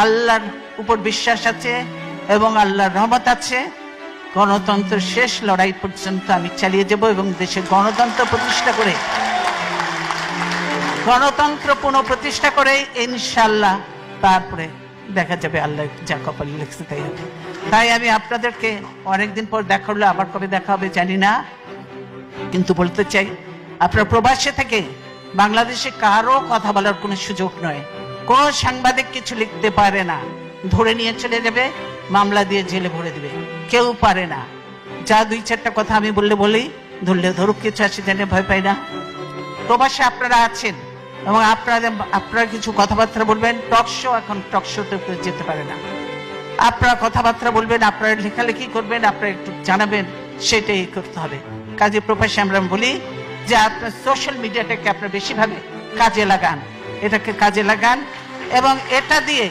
আল্লাহর উপর বিশ্বাস আছে এবং আল্লাহর রহমত আছে। গণতন্ত্র শেষ লড়াই পর্যন্ত আমি চালিয়ে যাব এবং দেশে গণতন্ত্র প্রতিষ্ঠা করে পুনঃপ্রতিষ্ঠা করে ইনশাআল্লাহ তারপরে দেখা যাবে আল্লাহ যা কপালে লিখছে তাই হবে। তাই আমি আপনাদেরকে অনেকদিন পর দেখা হলো, আবার কবে দেখা হবে জানি না, কিন্তু বলতে চাই আপনার প্রবাসে থেকে বাংলাদেশে কারো কথা বলার কোনো সুযোগ নয়। কোন সাংবাদিক কিছু লিখতে পারে না, ধরে নিয়ে চলে যাবে, মামলা দিয়ে জেলে ভরে দিবে, কেউ পারে না। যা দুই চারটা কথা আমি বলি, ধরলে ধরুক, কিছু আসে জানে ভয় পাই না। প্রবাসে আপনারা আছেন এবং আপনারা কিছু কথাবার্তা বলবেন, এখন টক শোতে যেতে পারে না, আপনারা কথাবার্তা বলবেন, আপনারা লেখালেখি করবেন, আপনারা একটু জানাবেন, সেটাই করতে হবে। কাজে প্রবাসে আমরা বলি যে আপনার সোশ্যাল মিডিয়াটাকে আপনারা বেশিভাবে কাজে লাগান, এটাকে কাজে লাগান এবং এটা দিয়ে